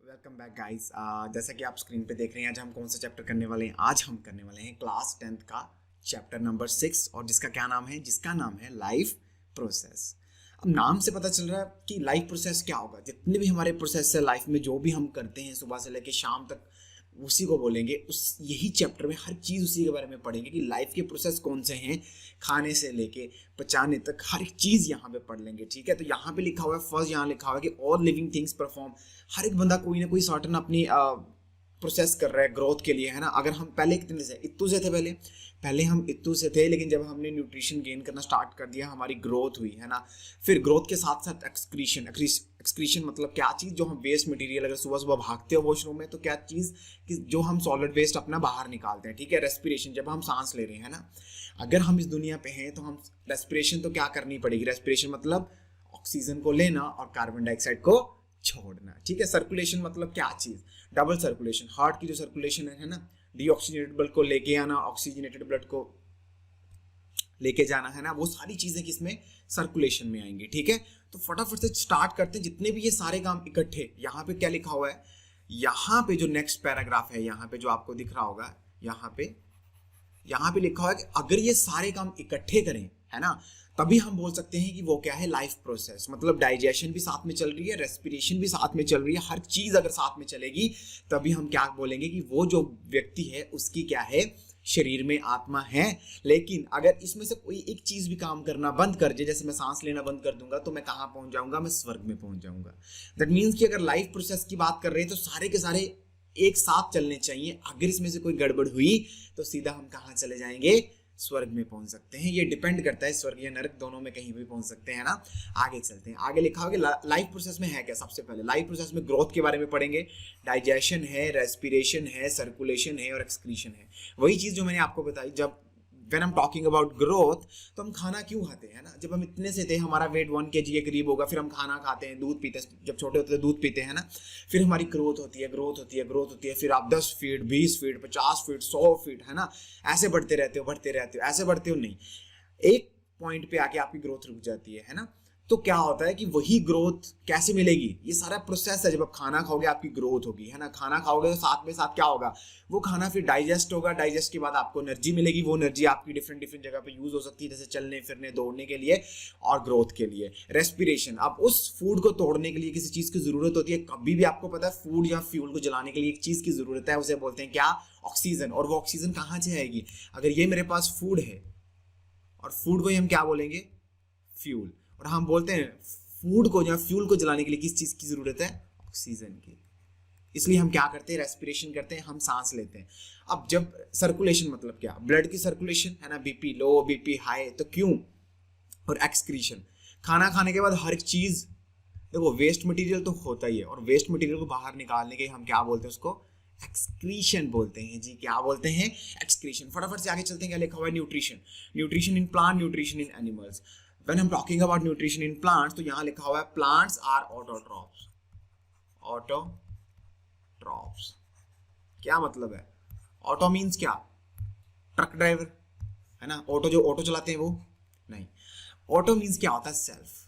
Welcome back guys. जैसा कि आप स्क्रीन पे देख रहे हैं, आज हम कौन सा चैप्टर करने वाले हैं। आज हम करने वाले हैं क्लास 10th का चैप्टर नंबर 6 और जिसका नाम है लाइफ प्रोसेस। अब नाम से पता चल रहा है कि लाइफ प्रोसेस क्या होगा। जितने भी हमारे प्रोसेस है लाइफ में, जो भी हम करते हैं सुबह से लेकर शाम तक, उसी को बोलेंगे। उस यही चैप्टर में हर चीज़ उसी के बारे में पढ़ेंगे कि लाइफ के प्रोसेस कौन से हैं, खाने से लेके पचाने तक हर एक चीज़ यहाँ पे पढ़ लेंगे। ठीक है, तो यहाँ पे लिखा हुआ है, फर्स्ट यहाँ लिखा हुआ है कि ऑल लिविंग थिंग्स परफॉर्म। हर एक बंदा कोई ना कोई सर्टन अपनी प्रोसेस कर रहा है ग्रोथ के लिए, है ना। अगर हम पहले कितने से इत्तू से थे, पहले हम इत्तू से थे, लेकिन जब हमने न्यूट्रिशन गेन करना स्टार्ट कर दिया हमारी ग्रोथ हुई, है ना। फिर ग्रोथ के साथ साथ एक्सक्रीशन मतलब क्या चीज़, जो हम वेस्ट मटेरियल, अगर सुबह सुबह भागते हो वॉशरूम में तो क्या चीज़ कि जो हम सॉलिड वेस्ट अपना बाहर निकालते हैं। ठीक है, रेस्पिरेशन, जब हम सांस ले रहे हैं ना। अगर हम इस दुनिया पे हैं तो हम रेस्पिरेशन तो क्या करनी पड़ेगी। रेस्पिरेशन मतलब ऑक्सीजन को लेना और कार्बन डाइऑक्साइड को छोड़ना। ठीक है, सर्कुलेशन मतलब क्या चीज़, डबल सर्कुलेशन, हार्ट की जो सर्कुलेशन है ना, डीऑक्सीजनेटेड ब्लड को लेके आना, ऑक्सीजनेटेड ब्लड को लेके जाना, है ना। वो सारी चीजें किसमें, सर्कुलेशन में आएंगी। ठीक है, तो फटाफट से स्टार्ट करते हैं। जितने भी ये सारे काम इकट्ठे, यहाँ पे क्या लिखा हुआ है, यहाँ पे जो नेक्स्ट पैराग्राफ है, यहाँ पे जो आपको दिख रहा होगा, यहाँ पे लिखा हुआ है कि अगर ये सारे काम इकट्ठे करें, है ना, तभी हम बोल सकते हैं कि वो क्या है, लाइफ प्रोसेस। मतलब डाइजेशन भी साथ में चल रही है, रेस्पिरेशन भी साथ में चल रही है, हर चीज अगर साथ में चलेगी तभी हम क्या बोलेंगे कि वो जो व्यक्ति है उसकी क्या है, शरीर में आत्मा है। लेकिन अगर इसमें से कोई एक चीज भी काम करना बंद कर जाए, जैसे मैं सांस लेना बंद कर दूंगा, तो मैं कहाँ पहुंच जाऊंगा, मैं स्वर्ग में पहुंच जाऊंगा। दैट मीन्स कि अगर लाइफ प्रोसेस की बात कर रहे हैं तो सारे के सारे एक साथ चलने चाहिए। अगर इसमें से कोई गड़बड़ हुई तो सीधा हम कहाँ चले जाएंगे, स्वर्ग में पहुंच सकते हैं। ये डिपेंड करता है, स्वर्ग या नरक दोनों में कहीं भी पहुंच सकते हैं ना। आगे चलते हैं, आगे लिखा होगा लाइफ प्रोसेस में है क्या। सबसे पहले लाइफ प्रोसेस में ग्रोथ के बारे में पढ़ेंगे। डाइजेशन है, रेस्पिरेशन है, सर्कुलेशन है और एक्सक्रीशन है। वही चीज जो मैंने आपको बताई, जब when I am talking about growth, तो हम खाना क्यों खाते हैं ना। जब हम इतने से थे, हमारा वेट 1 kg के करीब होगा, फिर हम खाना खाते हैं, दूध पीते हैं, जब छोटे होते हैं दूध पीते हैं ना। फिर हमारी ग्रोथ होती है, फिर आप 10 फीट 20 फीट 50 फीट 100 फीट, है ना, ऐसे बढ़ते रहते हो, ऐसे बढ़ते हो नहीं, एक पॉइंट पे आके आपकी ग्रोथ रुक जाती है ना। तो क्या होता है कि वही ग्रोथ कैसे मिलेगी, ये सारा प्रोसेस है। जब आप खाना खाओगे आपकी ग्रोथ होगी, है ना। खाना खाओगे तो साथ में साथ क्या होगा, वो खाना फिर डाइजेस्ट होगा, डाइजेस्ट के बाद आपको एनर्जी मिलेगी। वो एनर्जी आपकी डिफरेंट जगह पे यूज हो सकती है, जैसे चलने फिरने दौड़ने के लिए और ग्रोथ के लिए। रेस्पिरेशन, अब उस फूड को तोड़ने के लिए किसी चीज की जरूरत होती है। कभी भी आपको पता है, फूड या फ्यूल को जलाने के लिए एक चीज की जरूरत है, उसे बोलते हैं क्या, ऑक्सीजन। और वो ऑक्सीजन कहाँ से आएगी, अगर ये मेरे पास फूड है और फूड को ही हम क्या बोलेंगे, फ्यूल। और हम बोलते हैं फूड को या फ्यूल को जलाने के लिए किस चीज की जरूरत है, ऑक्सीजन की। इसलिए हम क्या करते हैं, रेस्पिरेशन करते हैं, हम सांस लेते हैं। अब जब सर्कुलेशन मतलब क्या, ब्लड की सर्कुलेशन, है ना, बीपी लो बीपी हाई, तो क्यों। और एक्सक्रीशन, खाना खाने के बाद हर एक चीज, देखो वेस्ट मटेरियल तो होता ही है, और वेस्ट मटेरियल को बाहर निकालने के हम क्या बोलते हैं, उसको एक्सक्रीशन बोलते हैं जी। क्या बोलते हैं, एक्सक्रीशन। फटाफट से आगे चलते हैं, क्या लिखा हुआ है, nutrition in plant, nutrition in animals. When I'm talking about nutrition in plants, तो यहाँ लिखा हुआ है plants are autotrophs। autotrophs क्या मतलब है, ऑटो मीन्स क्या, ट्रक ड्राइवर, है ना। ऑटो जो ऑटो चलाते हैं वो नहीं। ऑटो मीन्स क्या होता है, सेल्फ।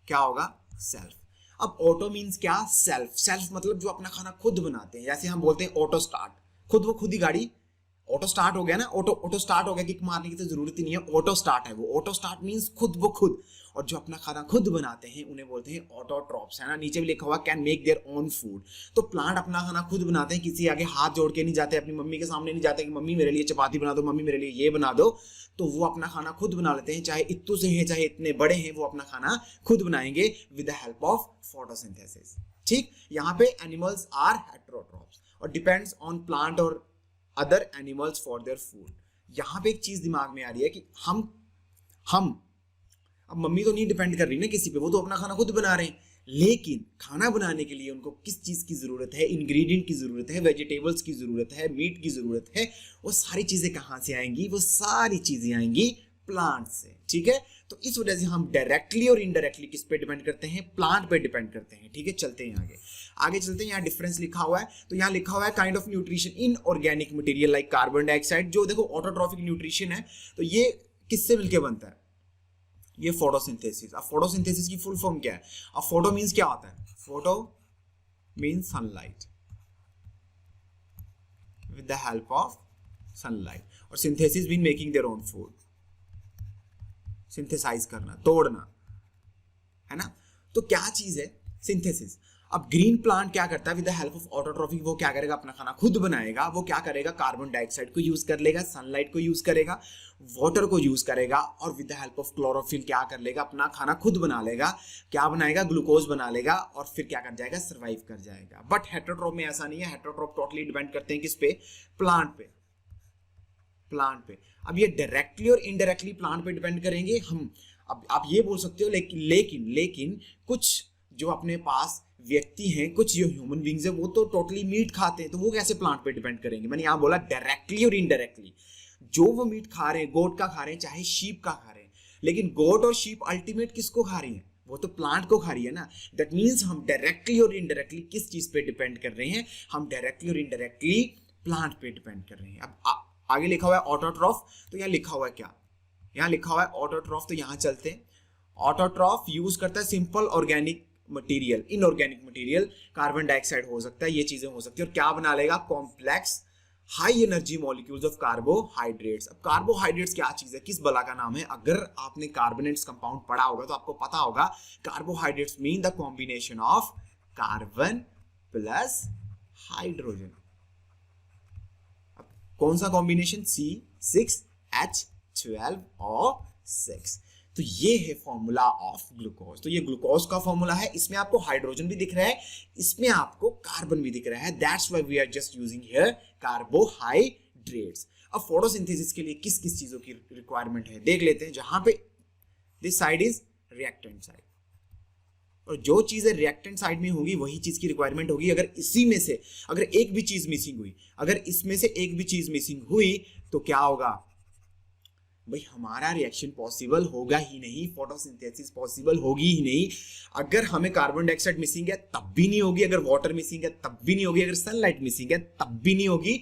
क्या होगा, सेल्फ। अब ऑटो मीन्स क्या, सेल्फ मतलब जो अपना खाना खुद बनाते हैं। जैसे हम बोलते हैं ऑटो स्टार्ट, वो खुद ही गाड़ी ऑटो स्टार्ट हो गया ना, ऑटो स्टार्ट हो गया, किक मारने की तो जरूरत ही नहीं है, ऑटो स्टार्ट है वो। ऑटो स्टार्ट मींस खुद। और जो अपना खाना खुद बनाते हैं उन्हें बोलते हैं ऑटोट्रॉप्स, है ना। नीचे भी लिखा हुआ can make their own food. तो प्लांट अपना खाना खुद बनाते हैं, किसी आगे हाथ जोड़ के नहीं जाते, अपनी मम्मी के सामने नहीं जाते कि मम्मी मेरे लिए चपाती बना दो, मम्मी मेरे लिए ये बना दो। तो वो अपना खाना खुद बना लेते हैं, चाहे इत्तू से हैं चाहे इतने बड़े हैं, वो अपना खाना खुद बनाएंगे with the help of photosynthesis. ठीक, यहाँ पे एनिमल्स आर हेटेरोट्रॉप्स और डिपेंड्स ऑन प्लांट और other animals for their food. यहां पे एक चीज दिमाग में आ रही है कि हम अब मम्मी तो नहीं डिपेंड कर रही ना किसी पे, वो तो अपना खाना खुद बना रहे हैं। लेकिन खाना बनाने के लिए उनको किस चीज की जरूरत है, इंग्रेडिएंट की जरूरत है, वेजिटेबल्स की जरूरत है, मीट की जरूरत है। वो सारी चीजें कहां से आएंगी, वो सारी चीजें आएंगी प्लांट से। ठीक है, तो इस वजह से हम डायरेक्टली और इनडायरेक्टली किस पे डिपेंड करते हैं, प्लांट पे डिपेंड करते हैं। ठीक है, चलते हैं आगे चलते हैं। यहाँ डिफरेंस लिखा हुआ है, तो यहाँ लिखा हुआ है kind of nutrition in organic material like carbon dioxide. जो देखो ऑटोट्रॉफिक न्यूट्रिशन है, तो ये किससे मिलकर बनता है, ये फोटोसिंथेसिस। अब फोटोसिंथेसिस की फुल फॉर्म क्या है, अब फोटो मींस क्या होता है, photo means sunlight, with the help of sunlight. और synthesis mean making their own food, synthesize करना, तोड़ना, है ना। तो क्या चीज है सिंथेसिस। अब ग्रीन प्लांट क्या करता है, with the help of autotrophy वो क्या करेगा, अपना खाना खुद बनाएगा। वो क्या करेगा, कार्बन डाइऑक्साइड को यूज कर लेगा, सनलाइट को यूज करेगा, वाटर को यूज करेगा, और with the help of chlorophyll क्या कर लेगा, अपना खाना खुद बना लेगा। क्या बनाएगा, ग्लूकोज बना लेगा, और फिर क्या कर जाएगा, सर्वाइव कर जाएगा। बट हेटेरोट्रॉफ में ऐसा नहीं है। हेटेरोट्रॉफ टोटली डिपेंड करते हैं किस पे, प्लांट पे, प्लांट पे। अब ये डायरेक्टली और इनडायरेक्टली प्लांट पे डिपेंड करेंगे हम। अब आप ये बोल सकते हो लेकिन कुछ जो अपने पास व्यक्ति हैं, कुछ जो ह्यूमन बींग्स है, वो तो टोटली मीट खाते हैं, तो वो कैसे प्लांट पे डिपेंड करेंगे। मैंने यहाँ बोला डायरेक्टली और इनडायरेक्टली। जो वो मीट खा रहे हैं, गोट का खा रहे हैं, चाहे शीप का खा रहे हैं, लेकिन गोट और शीप अल्टीमेट किसको खा रही है, वो तो प्लांट को खा रही है ना। दैट मीन्स हम डायरेक्टली और इनडायरेक्टली किस चीज पे डिपेंड कर रहे हैं, हम डायरेक्टली और इनडायरेक्टली प्लांट पे डिपेंड कर रहे हैं। अब आगे लिखा हुआ है ऑटोट्रॉफ, तो यहाँ लिखा हुआ है क्या, यहाँ लिखा हुआ है ऑटोट्रॉफ, तो यहाँ चलते हैं। ऑटोट्रॉफ यूज करता है simple organic material, inorganic material, carbon dioxide हो सकता है, ये चीजें हो सकती है, और क्या बना लेगा, complex high energy molecules of carbohydrates. अब कार्बोहाइड्रेट्स क्या चीज है, किस बला का नाम है। अगर आपने कार्बोनेट्स कंपाउंड पढ़ा होगा तो आपको पता होगा carbohydrates mean the combination of carbon plus hydrogen. कौन सा कॉम्बिनेशन, C6H12O6। तो ये है फॉर्मूला ऑफ ग्लूकोज। तो ये ग्लूकोज का फॉर्मूला है, इसमें आपको हाइड्रोजन भी दिख रहा है, इसमें आपको कार्बन भी दिख रहा है। That's why we are just using here carbohydrates. अब फोटोसिंथेसिस के लिए किस किस चीजों की रिक्वायरमेंट है देख लेते हैं। जहां पे this side is reactant side, और जो चीज रिएक्टेंट साइड में होगी वही चीज की रिक्वायरमेंट होगी। अगर इसी में से अगर एक भी चीज मिसिंग हुई, अगर इसमें से एक भी चीज मिसिंग हुई, तो क्या होगा भाई, हमारा रिएक्शन पॉसिबल होगा ही नहीं, फोटोसिंथेसिस पॉसिबल होगी ही नहीं। अगर हमें कार्बन डाइऑक्साइड मिसिंग है तब भी नहीं होगी, अगर वाटर मिसिंग है तब भी नहीं होगी, अगर सनलाइट मिसिंग है तब भी नहीं होगी,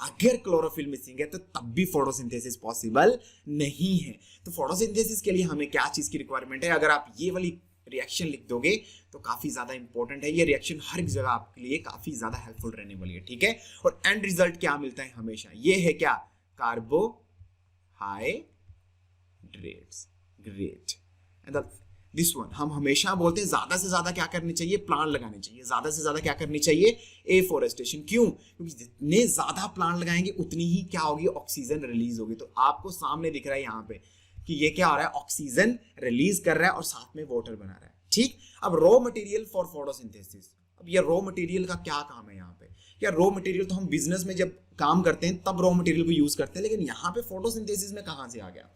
अगर क्लोरोफिल मिसिंग है तो तब भी फोटोसिंथेसिस पॉसिबल नहीं है। तो फोटोसिंथेसिस के लिए हमें क्या चीज की रिक्वायरमेंट है, अगर आप ये वाली रिएक्शन लिख दोगे तो काफी ज्यादा इंपॉर्टेंट है। ये रिएक्शन हर एक जगह आपके लिए काफी ज्यादा हेल्पफुल रहने वाली है, ठीक है। और एंड रिजल्ट क्या मिलता है हमेशा, ये है क्या, carbohydrates. Great. And this one हम हमेशा बोलते हैं ज्यादा से ज्यादा क्या करनी चाहिए, प्लांट लगाने चाहिए। ज्यादा से ज्यादा क्या करनी चाहिए, एफोरेस्टेशन। क्यों, क्योंकि जितने ज्यादा प्लांट लगाएंगे उतनी ही क्या होगी, ऑक्सीजन रिलीज होगी। तो आपको सामने दिख रहा है यहाँ पे कि ये क्या हो रहा है, ऑक्सीजन रिलीज कर रहा है और साथ में वाटर बना रहा है, ठीक। अब रॉ मटेरियल फॉर फोटोसिंथेसिस, अब ये रॉ मटेरियल का क्या काम है यहाँ पे। या रॉ मटेरियल तो हम बिजनेस में जब काम करते हैं तब रॉ मटेरियल को यूज करते हैं, लेकिन यहाँ पे फोटोसिंथेसिस में कहाँ से आ गया।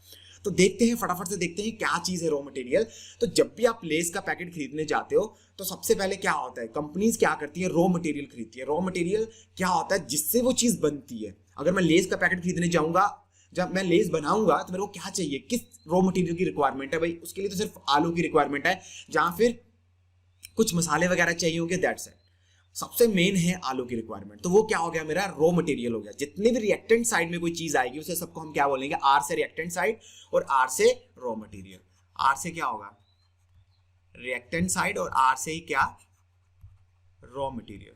तो देखते हैं, फटाफट से देखते हैं क्या चीज है रॉ मटेरियल। तो जब भी आप लेस का पैकेट खरीदने जाते हो तो सबसे पहले क्या होता है, कंपनीज क्या करती है, रॉ मटेरियल खरीदती है। रॉ मटेरियल क्या होता है, जिससे वो चीज बनती है। अगर मैं लेस का पैकेट खरीदने जाऊंगा, जब मैं लेस बनाऊंगा तो मेरे को क्या चाहिए, किस रॉ मटेरियल की रिक्वायरमेंट है भाई, उसके लिए तो सिर्फ आलू की रिक्वायरमेंट है, जहां फिर कुछ मसाले वगैरह चाहिए होंगे, दैट्स इट। सबसे मेन है आलू की रिक्वायरमेंट। तो वो क्या हो गया, मेरा रॉ मटेरियल हो गया। जितने भी रिएक्टेंट साइड में कोई चीज आएगी उसे सबको हम क्या बोलेंगे, आर से रिएक्टेंट साइड और आर से रॉ मटेरियल। आर से क्या होगा, रिएक्टेंट साइड, और आर से ही क्या, रॉ मटेरियल।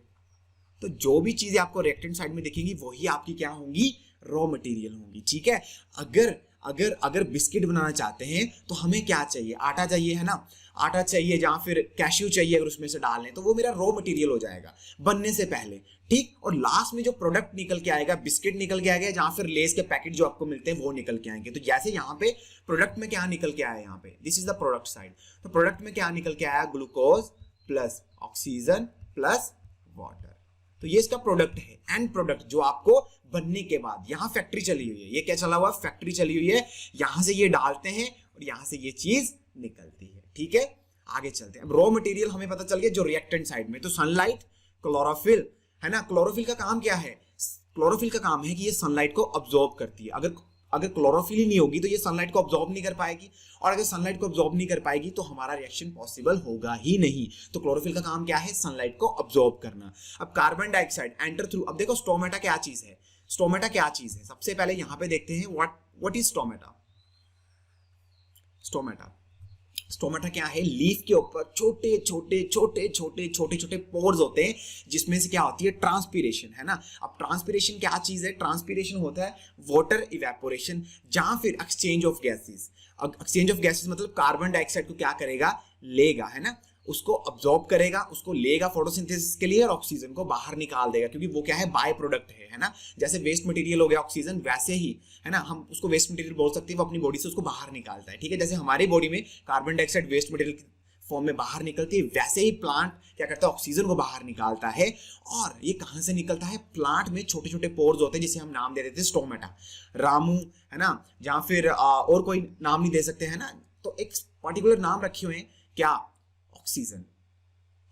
तो जो भी चीजें आपको रिएक्टेंट साइड में दिखेंगी वही आपकी क्या होंगी, रॉ मटेरियल होंगी, ठीक है। अगर अगर अगर बिस्किट बनाना चाहते हैं तो हमें क्या चाहिए, आटा चाहिए, है ना, आटा चाहिए, जहां फिर कैश्यू चाहिए, अगर उसमें से डाल लें तो वो मेरा रॉ मटेरियल हो जाएगा बनने से पहले, ठीक। और लास्ट में जो प्रोडक्ट निकल के आएगा, बिस्किट निकल के आएगा, जहां फिर लेस के पैकेट जो आपको मिलते हैं वो निकल के आएंगे। तो जैसे यहाँ पे प्रोडक्ट में क्या निकल के आया, यहाँ पे this is the product side. तो प्रोडक्ट में क्या निकल के आया, glucose plus oxygen plus water. तो ये इसका प्रोडक्ट है, एंड प्रोडक्ट जो आपको बनने के बाद, यहाँ फैक्ट्री चली हुई है, ये क्या चला हुआ, फैक्ट्री चली हुई है, यहां से ये डालते हैं और यहां से ये चीज निकलती है, ठीक है। आगे चलते हैं। अब रॉ मटेरियल हमें पता चल गया जो रिएक्टेंट साइड में, तो सनलाइट, क्लोरोफिल, है ना। क्लोरोफिल का काम क्या है, क्लोरोफिल का काम है कि ये सनलाइट को अब्सॉर्ब करती है। अगर क्लोरोफिल ही नहीं होगी तो ये सनलाइट को अब्सॉर्ब नहीं कर पाएगी, और अगर सनलाइट को अब्सॉर्ब नहीं कर पाएगी तो हमारा रिएक्शन पॉसिबल होगा ही नहीं। तो क्लोरोफिल का काम क्या है, सनलाइट को अब्सॉर्ब करना। अब कार्बन डाइऑक्साइड एंटर थ्रू, अब देखो स्टोमेटा क्या चीज है, स्टोमेटा क्या चीज है, सबसे पहले यहां पे देखते हैं व्हाट इज स्टोमेटा। स्टोमेटा क्या है, लीफ के ऊपर छोटे छोटे छोटे छोटे छोटे छोटे पोर्स होते हैं जिसमें से क्या होती है, ट्रांसपीरेशन, है ना। अब ट्रांसपीरेशन क्या चीज है, ट्रांसपीरेशन होता है वाटर इवेपोरेशन, जहां फिर exchange of gases. Exchange of gases मतलब कार्बन डाइऑक्साइड को क्या करेगा, लेगा, है ना, उसको अब्जॉर्ब करेगा, उसको लेगा फोटोसिंथेसिस के लिए और ऑक्सीजन को बाहर निकाल देगा, क्योंकि वो क्या है, बाय प्रोडक्ट है ना। जैसे वेस्ट मटेरियल हो गया ऑक्सीजन, वैसे ही है ना, हम उसको वेस्ट मटेरियल बोल सकते हैं, वो अपनी बॉडी से उसको बाहर निकालता है, ठीक है। जैसे हमारी बॉडी में कार्बन डाइऑक्साइड वेस्ट मटेरियल की फॉर्म में बाहर निकलती है, वैसे ही प्लांट क्या करता है, ऑक्सीजन को बाहर निकालता है। और ये कहां से निकलता है, प्लांट में छोटे छोटे पोर्स होते हैं जिसे हम नाम दे देते हैं स्टोमेटा, रामू, है ना, जहां फिर और कोई नाम नहीं दे सकते, है ना। तो एक पर्टिकुलर नाम रखे हुए हैं, क्या, ऑक्सीजन।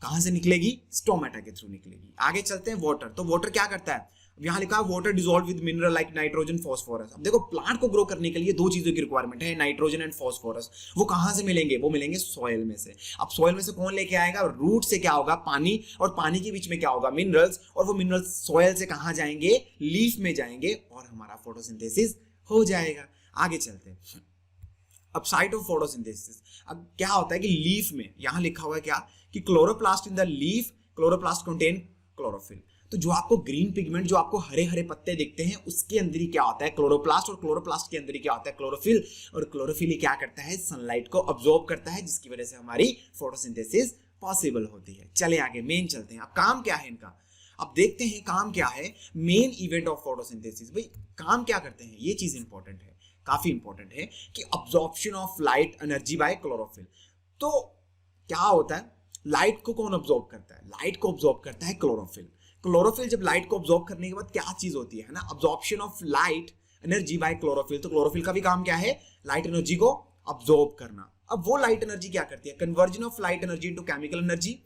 कहां से निकलेगी, स्टोमेटा के थ्रू निकलेगी। आगे चलते हैं, वाटर। तो वाटर क्या करता है, यहां लिखा है water dissolve with mineral like nitrogen phosphorus. अब देखो प्लांट को ग्रो करने के लिए दो चीजों की रिक्वायरमेंट है, नाइट्रोजन एंड फॉस्फोरस। वो कहां से मिलेंगे, वो मिलेंगे सॉइल में से। अब सॉइल में से कौन लेके आएगा, रूट से क्या होगा, पानी, और पानी के बीच में क्या होगा, मिनरल्स, और वो मिनरल्स सॉइल से कहां जाएंगे, लीफ में जाएंगे, और हमारा फोटोसिंथेसिस हो जाएगा। आगे चलते हैं, अब साइट ऑफ फोटोसिंथेसिस। अब क्या होता है कि लीफ में यहां लिखा हुआ है क्या, कि chloroplast in the leaf, chloroplast contain chlorophyll. तो जो आपको ग्रीन पिगमेंट, जो आपको हरे हरे पत्ते दिखते हैं, उसके अंदर ही क्या होता है, क्लोरोप्लास्ट, और क्लोरोप्लास्ट के अंदर ही क्या होता है, क्लोरोफिल। और क्लोरोफिल ही क्या करता है, सनलाइट को अब्सॉर्ब करता है, जिसकी वजह से हमारी फोटोसिंथेसिस पॉसिबल होती है। चले आगे मेन चलते हैं। अब काम क्या है इनका, अब देखते हैं काम क्या है, मेन इवेंट ऑफ फोटोसिंथेसिस। भाई काम क्या करते हैं, ये चीज इंपॉर्टेंट है, काफी इंपॉर्टेंट है, कि absorption of light energy by chlorophyll. तो क्या होता है, लाइट को कौन अब्जॉर्ब करता है, लाइट को अब्जॉर्ब करता है क्लोरोफिल। क्लोरोफिल जब लाइट को अब्जॉर्ब करने के बाद क्या चीज होती है ना, absorption of light energy by chlorophyll. तो क्लोरोफिल का भी काम क्या है, लाइट एनर्जी को अब्जॉर्ब करना। अब वो लाइट एनर्जी क्या करती है, conversion of light energy into chemical energy,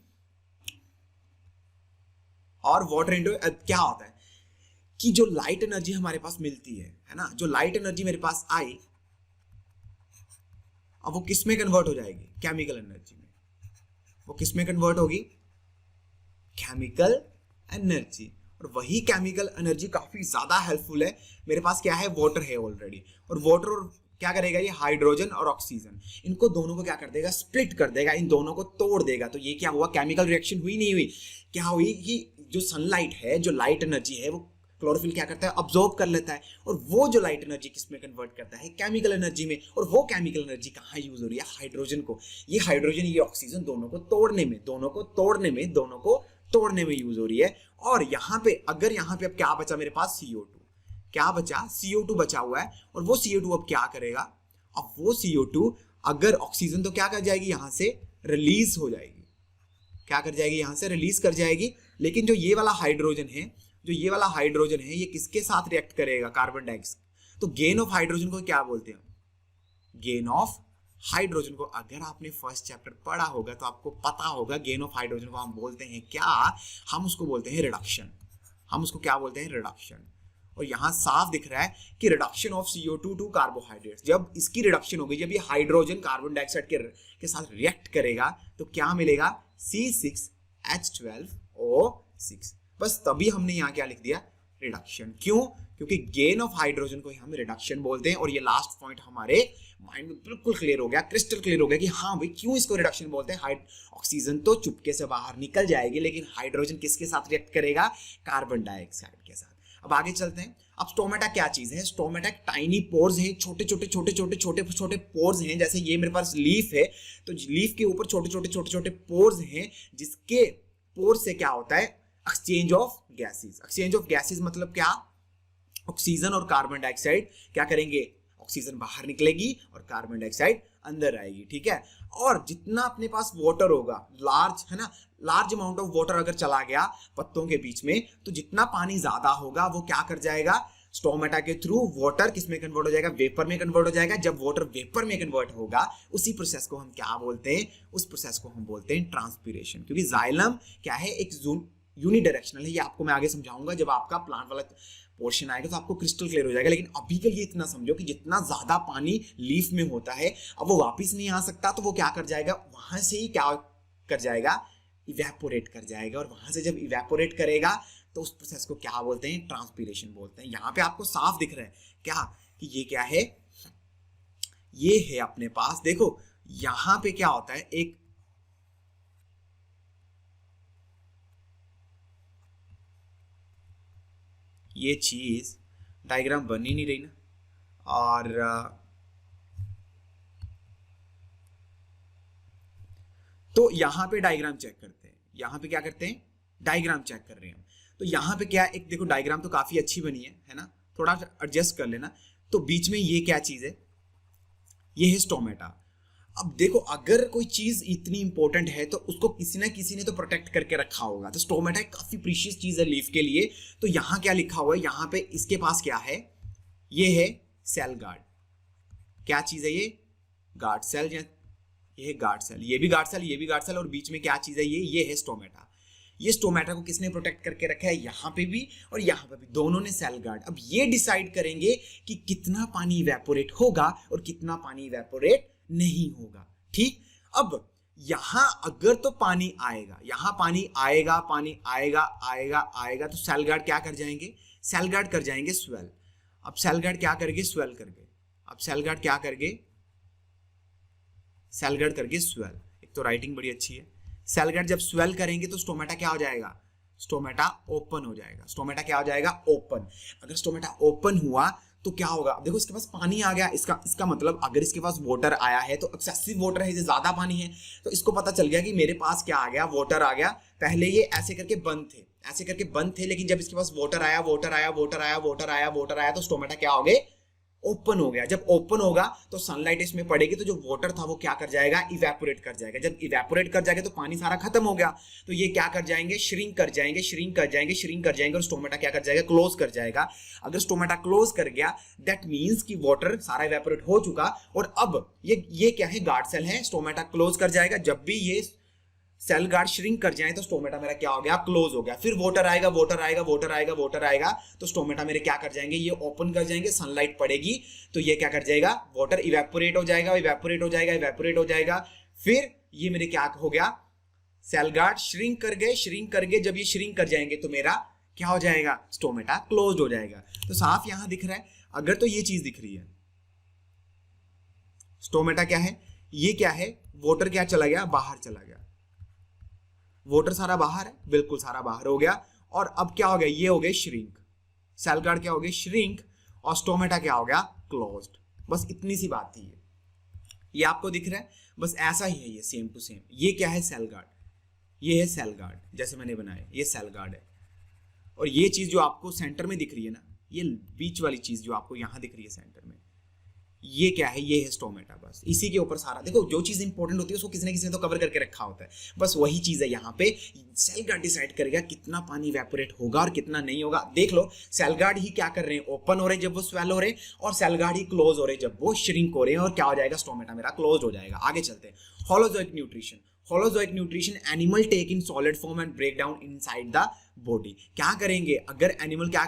और वाटर इनटू, क्या होता है कि जो लाइट एनर्जी हमारे पास मिलती है ना, जो लाइट एनर्जी मेरे पास आई, अब वो किस में कन्वर्ट हो जाएगी, केमिकल एनर्जी में। वो किस में कन्वर्ट होगी, केमिकल एनर्जी। और वही केमिकल एनर्जी काफी ज्यादा हेल्पफुल है। मेरे पास क्या है, वाटर है ऑलरेडी, और वाटर और क्या करेगा, ये हाइड्रोजन और ऑक्सीजन, इनको दोनों को क्या कर देगा, स्प्लिट कर देगा, इन दोनों को तोड़ देगा। तो ये क्या हुआ, केमिकल रिएक्शन हुई, नहीं हुई, क्या हुई कि जो सनलाइट है, जो लाइट एनर्जी है, वो क्लोरोफिल क्या करता है, अब्सॉर्ब कर लेता है, और वो जो लाइट एनर्जी किस में कन्वर्ट करता है, केमिकल एनर्जी में। और वो केमिकल एनर्जी कहाँ यूज हो रही है, हाइड्रोजन को, ये हाइड्रोजन, ये ऑक्सीजन, दोनों को तोड़ने में, दोनों को तोड़ने में यूज हो रही है। और यहाँ पे अगर यहाँ पे अब क्या बचा मेरे पास, CO2, क्या बचा, CO2 बचा हुआ है। और वो CO2 अब क्या करेगा, अब वो CO2 अगर ऑक्सीजन तो क्या कर जाएगी, यहां से रिलीज हो जाएगी, क्या कर जाएगी, यहां से रिलीज कर जाएगी। लेकिन जो ये वाला हाइड्रोजन है, ये किसके साथ रिएक्ट करेगा, कार्बन डाइऑक्साइड। तो गेन ऑफ हाइड्रोजन को क्या बोलते हैं, गेन ऑफ हाइड्रोजन को, अगर आपने फर्स्ट चैप्टर पढ़ा होगा तो आपको पता होगा, गेन ऑफ हाइड्रोजन को हम बोलते हैं क्या, हम उसको बोलते हैं रिडक्शन। हम उसको क्या बोलते हैं, रिडक्शन। और यहां साफ दिख रहा है कि reduction of CO2 to carbohydrates, जब इसकी रिडक्शन होगी, जब ये हाइड्रोजन कार्बन डाइऑक्साइड के साथ रिएक्ट करेगा, तो क्या मिलेगा, C6H12O6। बस तभी हमने यहाँ क्या लिख दिया, रिडक्शन। क्यों, क्योंकि गेन ऑफ हाइड्रोजन को हम रिडक्शन बोलते हैं। और ये लास्ट पॉइंट हमारे माइंड में बिल्कुल क्लियर हो गया, क्रिस्टल क्लियर हो गया कि हाँ भाई क्यों इसको रिडक्शन बोलते हैं। ऑक्सीजन तो चुपके से बाहर निकल जाएगी, लेकिन हाइड्रोजन किसके साथ रिएक्ट करेगा, कार्बन डाइऑक्साइड के साथ। अब आगे चलते हैं। अब स्टोमेटा क्या चीज है, स्टोमेटा टाइनी पोर्स हैं, छोटे छोटे पोर्स हैं। जैसे ये मेरे पास लीफ है, तो लीफ के ऊपर छोटे पोर्स हैं, जिसके पोर्स से क्या होता है, exchange of gases. Exchange of gases मतलब क्या, ऑक्सीजन और कार्बन डाइऑक्साइड क्या करेंगे, ऑक्सीजन बाहर निकलेगी और कार्बन डाइऑक्साइड अंदर आएगी, ठीक है। और जितना अपने पास वाटर होगा, लार्ज है ना, लार्ज अमाउंट ऑफ वाटर अगर चला गया पत्तों के बीच में, तो जितना पानी ज्यादा होगा वो क्या कर जाएगा, स्टोमेटा के थ्रू वाटर किस में कन्वर्ट हो जाएगा, वेपर में कन्वर्ट हो जाएगा। जब वाटर वेपर में कन्वर्ट होगा, उसी प्रोसेस को हम क्या बोलते हैं, उस प्रोसेस को हम बोलते हैं ट्रांसपीरेशन। क्योंकि जाइलम क्या है, एक यूनिडायरेक्शनल है। ये आपको मैं आगे समझाऊंगा, जब आपका प्लांट वाला पोर्शन आएगा तो आपको क्रिस्टल क्लियर हो जाएगा। लेकिन अभी के लिए इतना समझो कि जितना ज्यादा पानी लीफ में होता है, अब वो वापस नहीं आ सकता, तो वो क्या कर जाएगा, वहां से ही क्या कर जाएगा, इवेपोरेट कर जाएगा। और वहां से जब इवेपोरेट करेगा तो उस प्रोसेस को क्या बोलते हैं, ट्रांसपीरेशन बोलते हैं। यहाँ पे आपको साफ दिख रहा है क्या, कि ये क्या है, ये है अपने पास, देखो यहां पे क्या होता है, एक ये चीज डायग्राम बन ही नहीं रही ना, और तो यहां पे डायग्राम चेक करते हैं, यहां पे क्या करते हैं, डायग्राम चेक कर रहे हैं हम। तो यहां पे क्या, एक देखो डायग्राम तो काफी अच्छी बनी है ना, थोड़ा एडजस्ट कर लेना। तो बीच में ये क्या चीज है, ये है स्टोमेटा। अब देखो अगर कोई चीज इतनी इंपॉर्टेंट है तो उसको किसी ना किसी ने तो प्रोटेक्ट करके रखा होगा। तो स्टोमेटा एक काफी प्रीशियस चीज है लीफ के लिए। तो यहां क्या लिखा हुआ है, यहां पे इसके पास क्या है, ये है सेल गार्ड। क्या चीज है ये, गार्ड सेल। ये है गार्ड सेल, ये भी गार्ड सेल, ये भी गार्ड सेल, और बीच में क्या चीज है, ये है स्टोमेटा। ये स्टोमेटा को किसने प्रोटेक्ट करके रखा है, यहां पे भी और यहां पे भी, दोनों ने सेल गार्ड। अब ये डिसाइड करेंगे कि कितना पानी इवेपोरेट होगा और कितना पानी इवेपोरेट नहीं होगा। ठीक, अब यहां अगर तो पानी आएगा, यहां पानी आएगा, पानी आएगा आएगा आएगा, तो सेल गार्ड क्या कर जाएंगे, सेल गार्ड कर जाएंगे स्वेल। अब सेल गार्ड क्या करके, स्वेल करके, अब सेल गार्ड क्या करके, सेल गार्ड करके स्वेल। एक तो राइटिंग बड़ी अच्छी है। सेल गार्ड जब स्वेल करेंगे तो स्टोमेटा क्या हो जाएगा, स्टोमेटा ओपन हो जाएगा। स्टोमेटा क्या हो जाएगा, ओपन। अगर स्टोमेटा ओपन हुआ तो क्या होगा, अब देखो इसके पास पानी आ गया, इसका मतलब अगर इसके पास वाटर आया है तो एक्सेसिव वाटर है, ज्यादा पानी है, तो इसको पता चल गया कि मेरे पास क्या आ गया, वाटर आ गया। पहले ये ऐसे करके बंद थे, ऐसे करके बंद थे, लेकिन जब इसके पास वाटर आया, वाटर आया, वाटर आया, वाटर आया, वाटर आया, तो स्टोमेटा क्या हो गए, ओपन हो गया। जब ओपन होगा तो सनलाइट इसमें पड़ेगी, तो जो वाटर था वो क्या कर जाएगा, इवेपोरेट कर जाएगा। जब इवेपोरेट कर जाएगा तो पानी सारा खत्म हो गया, तो ये क्या कर जाएंगे, श्रिंक कर जाएंगे, श्रिंक कर जाएंगे, श्रिंक कर जाएंगे, और स्टोमेटा क्या कर जाएगा, क्लोज कर जाएगा। अगर स्टोमेटा क्लोज कर गया दैट मींस कि वाटर सारा इवेपोरेट हो चुका, और अब ये क्या है, गार्ड सेल है। स्टोमेटा क्लोज कर जाएगा, जब भी ये सेल गार्ड श्रिंक कर जाए तो स्टोमेटा मेरा क्या हो गया, क्लोज हो गया। फिर वाटर आएगा, वाटर आएगा, वाटर आएगा, वाटर आएगा, तो स्टोमेटा मेरे क्या कर जाएंगे, ये ओपन कर जाएंगे। सनलाइट पड़ेगी तो ये क्या कर जाएगा, वाटर इवेपोरेट हो जाएगा, इवेपोरेट हो जाएगा, इवेपोरेट हो जाएगा। फिर ये मेरे क्या हो गया, सेल गार्ड श्रिंक कर गए, श्रिंक कर गए। जब ये श्रिंक कर जाएंगे तो मेरा क्या हो जाएगा, स्टोमेटा क्लोज हो जाएगा। तो साफ यहां दिख रहा है। अगर तो ये चीज दिख रही है, स्टोमेटा क्या है, ये क्या है, वाटर क्या चला गया, बाहर चला गया, वाटर सारा बाहर है, बिल्कुल सारा बाहर हो गया। और अब क्या हो गया, ये हो गए श्रिंक, सेल गार्ड क्या हो गए, श्रिंक, और स्टोमेटा क्या हो गया, क्लोज्ड। बस इतनी सी बात थी। ये आपको दिख रहा है, बस ऐसा ही है, ये सेम टू सेम। ये क्या है, सेल गार्ड, ये है सेल गार्ड जैसे मैंने बनाया, ये सेल गार्ड है। और ये चीज जो आपको सेंटर में दिख रही है ना, ये बीच वाली चीज जो आपको यहां दिख रही है सेंटर में, ये क्या है, ये है स्टोमेटा। बस इसी के ऊपर सारा, देखो जो चीज इंपॉर्टेंट होती है उसको किसी न किसी ने तो कवर करके रखा होता है। बस वही चीज है यहाँ पे। सेल गार्ड डिसाइड करेगा कितना पानी इवेपोरेट होगा और कितना नहीं होगा। देख लो, सेल गार्ड ही क्या कर रहे हैं, ओपन हो रहे हैं जब वो स्वेल हो रहे हैं, और सेल गार्ड ही क्लोज हो रहे हैं जब वो श्रिंक हो रहे हैं, और क्या हो जाएगा, स्टोमेटा मेरा क्लोज हो जाएगा। आगे चलते हैं, holozoic nutrition. Holozoic nutrition, animal take in solid form and break down inside the body. क्या करेंगे, अगर एनिमल क्या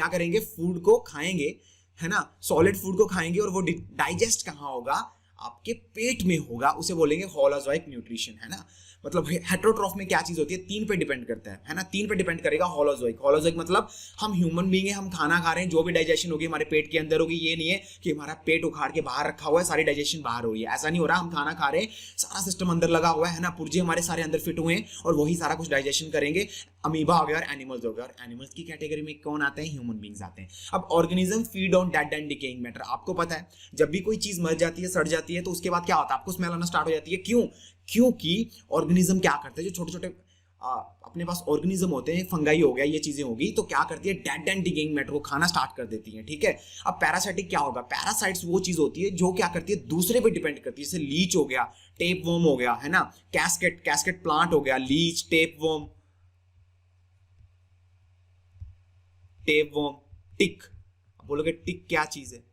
करेंगे, फूड को खाएंगे, है ना, सॉलिड फूड को खाएंगे, और वो डाइजेस्ट कहाँ होगा, आपके पेट में होगा, उसे बोलेंगे होलोजोइक न्यूट्रिशन, है ना। मतलब हेटेरोट्रॉफ में क्या चीज होती है, तीन पे डिपेंड करता है ना, तीन पे डिपेंड करेगा होलोजोइक। होलोजोइक मतलब हम ह्यूमन बीइंग है, हम खाना खा रहे हैं, जो भी डाइजेशन होगी हमारे पेट के अंदर होगी। ये नहीं है कि हमारा पेट उखाड़ के बाहर रखा हुआ है, सारी डाइजेशन बाहर हो रही है, ऐसा नहीं हो रहा। हम खाना खा रहे हैं, सारा सिस्टम अंदर लगा हुआ है ना, पुर्जे हमारे सारे अंदर फिट हुए हैं, और वही सारा कुछ डाइजेशन करेंगे। अमीबा हो गया और एनिमल्स हो गया, और एनिमल्स की कैटेगरी में कौन आते हैं, ह्यूमन बीइंग्स आते हैं। अब organism feed on dead and decaying matter. आपको पता है जब भी कोई चीज मर जाती है, सड़ जाती है, तो उसके बाद क्या होता है, आपको स्मेल आना स्टार्ट हो जाती है। क्यों, क्योंकि ऑर्गेनिज्म क्या करते हैं, जो छोटे छोटे अपने पास ऑर्गेनिज्म होते हैं, फंगाई हो गया, ये चीजें होगी, तो क्या करती है, डेड एंड डिकेइंग मैटर को खाना स्टार्ट कर देती है। ठीक है, अब पैरासाइटिक क्या होगा, पैरासाइट्स वो चीज होती है जो क्या करती है, दूसरे पे डिपेंड करती है। जैसे लीच हो गया, टेप वर्म हो गया, है ना, कैस्केट प्लांट हो गया, लीच, टेप वर्म, टिक। बोलोगे टिक क्या चीज है,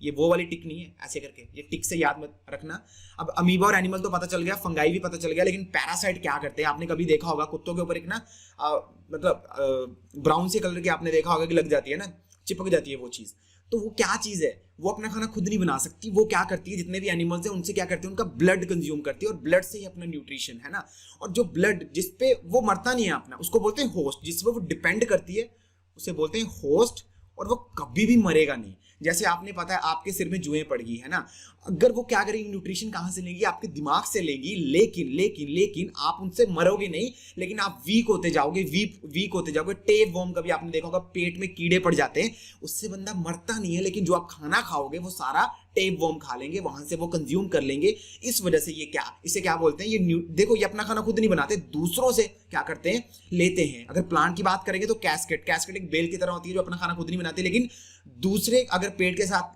ये वो वाली टिक नहीं है, ऐसे करके ये टिक से याद मत रखना। अब अमीबा और एनिमल तो पता चल गया, फंगाई भी पता चल गया, लेकिन पैरासाइट क्या करते हैं, आपने कभी देखा होगा कुत्तों के ऊपर एक ना मतलब ब्राउन से कलर के आपने देखा होगा कि लग जाती है ना, चिपक जाती है वो चीज। तो वो क्या चीज है, वो अपना खाना खुद नहीं बना सकती। वो क्या करती है, जितने भी एनिमल्स हैं उनसे क्या करती है, उनका ब्लड कंज्यूम करती है, और ब्लड से ही अपना न्यूट्रिशन, है ना। और जो ब्लड जिसपे वो मरता नहीं है अपना, उसको बोलते हैं होस्ट। जिसपे वो डिपेंड करती है उसे बोलते हैं होस्ट, और वो कभी भी मरेगा नहीं। जैसे आपने पता है आपके सिर में जुएं पड़ गई है ना, अगर वो क्या करेंगी, न्यूट्रिशन कहां से लेंगी, आपके दिमाग से लेंगी, लेकिन लेकिन लेकिन आप उनसे मरोगे नहीं, लेकिन आप वीक होते जाओगे, वीक होते जाओगे। टेप वर्म कभी आपने देखा होगा, पेट में कीड़े पड़ जाते हैं, उससे बंदा मरता नहीं है, लेकिन जो आप खाना खाओगे वो सारा टेप वर्म खा लेंगे, वहां से वो कंज्यूम कर लेंगे। इस वजह से ये इसे क्या बोलते हैं, ये देखो, ये अपना खाना खुद नहीं बनाते, दूसरों से क्या करते हैं, लेते हैं। अगर प्लांट की बात करेंगे तो कैस्केट एक बेल की तरह होती है जो अपना खाना खुद नहीं बनाती, लेकिन दूसरे अगर पेट के साथ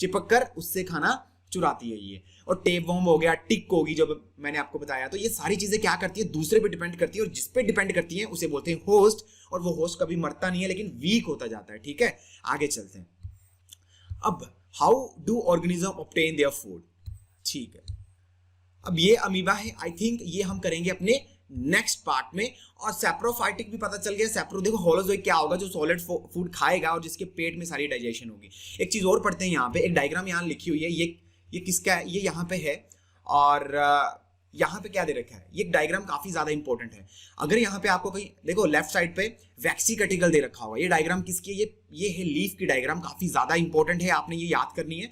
चिपक कर उससे खाना चुराती है ये। और टेप वर्म हो गया, टिक होगी जो मैंने आपको बताया, तो ये सारी चीजें क्या करती है, दूसरे पे डिपेंड करती है, और जिस पे डिपेंड करती है उसे बोलते हैं होस्ट, और वो होस्ट कभी मरता नहीं है लेकिन वीक होता जाता है। ठीक है, आगे चलते हैं। अब how do organism obtain their food. ठीक है, अब ये अमीबा है, आई थिंक ये हम करेंगे अपने नेक्स्ट पार्ट में। और सैप्रोफाइटिक भी पता चल गया। सैप्रो देखो, होलोजोइक क्या होगा, जो सॉलिड फूड खाएगा और जिसके पेट में सारी डाइजेशन होगी। एक चीज और पढ़ते हैं, यहाँ पे एक डायग्राम यहाँ लिखी हुई है, ये किसका है, ये यहाँ पे है, और यहाँ पे क्या दे रखा है, ये डायग्राम काफी ज्यादा इंपॉर्टेंट है। अगर यहाँ पे आपको कहीं देखो लेफ्ट साइड पे वैक्सी कटिकल दे रखा होगा, ये डायग्राम किसकी है, ये है लीफ की डायग्राम, काफी ज्यादा इंपॉर्टेंट है, आपने ये याद करनी है।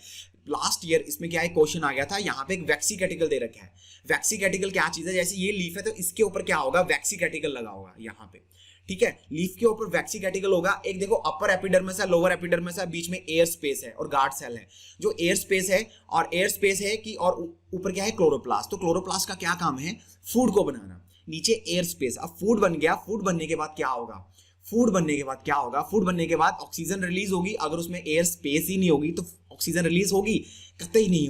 लास्ट ईयर इसमें क्या है, क्वेश्चन आ गया था, यहाँ पे एक वैक्सी कैटिकल दे रखा है। वैक्सी कैटिकल क्या चीज है, जैसे ये लीफ है तो इसके ऊपर क्या होगा, वैक्सी कैटिकल लगा होगा यहाँ पे। ठीक है, लीफ के ऊपर वैक्सी कैटिकल होगा। एक देखो अपर एपिडर्मिस है, लोअर एपिडर्मिस है, बीच में एयर स्पेस है और गार्ड सेल है। जो एयर स्पेस है, और एयर स्पेस है कि और ऊपर क्या है, क्लोरोप्लास्ट। तो क्लोरोप्लास्ट का क्या काम है, फूड को बनाना। नीचे एयर स्पेस, अब फूड बन गया, फूड बनने के बाद क्या होगा, फूड बनने के बाद ऑक्सीजन रिलीज होगी। अगर उसमें एयर स्पेस ही नहीं होगी तो ऑक्सीजन रिलीज होगी, कतई नहीं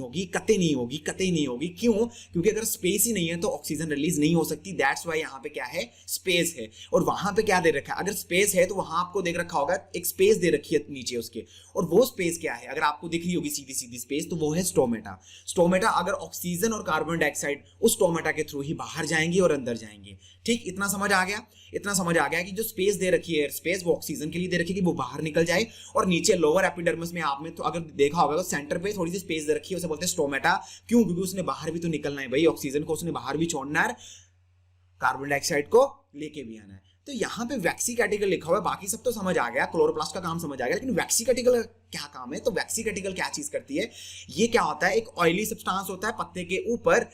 होगी। क्यों? क्योंकि अगर स्पेस ही नहीं है तो ऑक्सीजन रिलीज नहीं हो सकती। दैट्स वाई यहाँ पे क्या है, स्पेस है। और वहां पे क्या दे रखा है, अगर स्पेस है तो वहां आपको देख रखा होगा एक स्पेस दे रखी है नीचे उसके, और वो स्पेस क्या है, अगर आपको दिख रही होगी सीधी सीधी स्पेस, तो वो है स्टोमेटा। स्टोमेटा, अगर ऑक्सीजन और कार्बन डाइऑक्साइड उस स्टोमेटा के थ्रू ही बाहर जाएंगे और अंदर जाएंगे। ठीक, इतना समझ आ गया कि जो स्पेस दे रखी है, एयर स्पेस, वो ऑक्सीजन के लिए दे रखी है कि वो बाहर निकल जाए। और नीचे लोअर एपिडर्मिस में आपने तो अगर देखा होगा तो सेंटर पे थोड़ी सी स्पेस दे रखी है, उसे बोलते हैं स्टोमेटा। क्यों? क्योंकि उसने बाहर भी तो निकलना है भाई, ऑक्सीजन को उसने बाहर भी छोड़ना है, कार्बन डाइऑक्साइड को लेके भी आना है। तो यहाँ पे वैक्सी कैटिकल लिखा हुआ है, बाकी सब तो समझ आ गया, क्लोरोप्लास्ट का काम समझ आ गया, लेकिन वैक्सी कैटिकल क्या काम है। तो वैक्सी कैटिकल क्या चीज करती है, ये क्या होता है, एक ऑयली सब्सटेंस होता है पत्ते के ऊपर।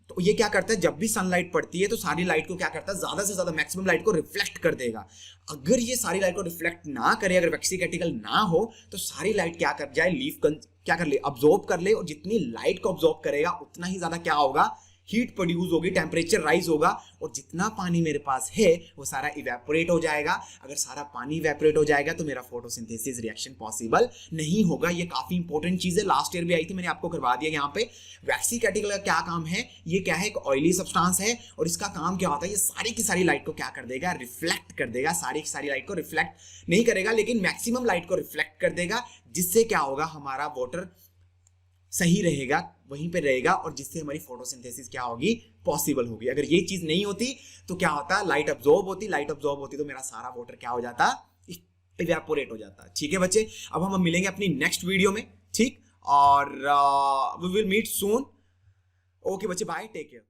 तो ये क्या करता है, जब भी सनलाइट पड़ती है तो सारी लाइट को क्या करता है, ज्यादा से ज्यादा मैक्सिमम लाइट को रिफ्लेक्ट कर देगा। अगर ये सारी लाइट को रिफ्लेक्ट ना करे, अगर वैक्सी कैटिकल ना हो, तो सारी लाइट क्या कर जाए, लीफ क्या कर ले, अब्जॉर्ब कर ले, और जितनी लाइट को अब्जॉर्ब करेगा उतना ही ज्यादा क्या होगा, हीट प्रोड्यूस होगी, टेम्परेचर राइज होगा, और जितना पानी मेरे पास है वो सारा इवेपोरेट हो जाएगा। अगर सारा पानी इवेपोरेट हो जाएगा तो मेरा फोटोसिंथेसिस रिएक्शन पॉसिबल नहीं होगा। ये काफी इंपॉर्टेंट चीज है, लास्ट ईयर भी आई थी, मैंने आपको करवा दिया। यहाँ पे वैक्सी कैटिकल का क्या काम है, ये क्या है, एक ऑयली सब्सटेंस है, और इसका काम क्या होता है, ये सारी की सारी लाइट को क्या कर देगा, रिफ्लेक्ट कर देगा। सारी की सारी लाइट को रिफ्लेक्ट नहीं करेगा, लेकिन मैक्सिमम लाइट को रिफ्लेक्ट कर देगा, जिससे क्या होगा, हमारा वाटर सही रहेगा, वहीं पे रहेगा, और जिससे हमारी फोटोसिंथेसिस क्या होगी, पॉसिबल होगी। अगर ये चीज नहीं होती तो क्या होता, लाइट अब्जॉर्ब होती तो मेरा सारा वाटर क्या हो जाता, इवेपोरेट हो जाता। ठीक है बच्चे, अब हम मिलेंगे अपनी नेक्स्ट वीडियो में। ठीक, और we will meet soon. Okay बच्चे, बाय, टेक केयर।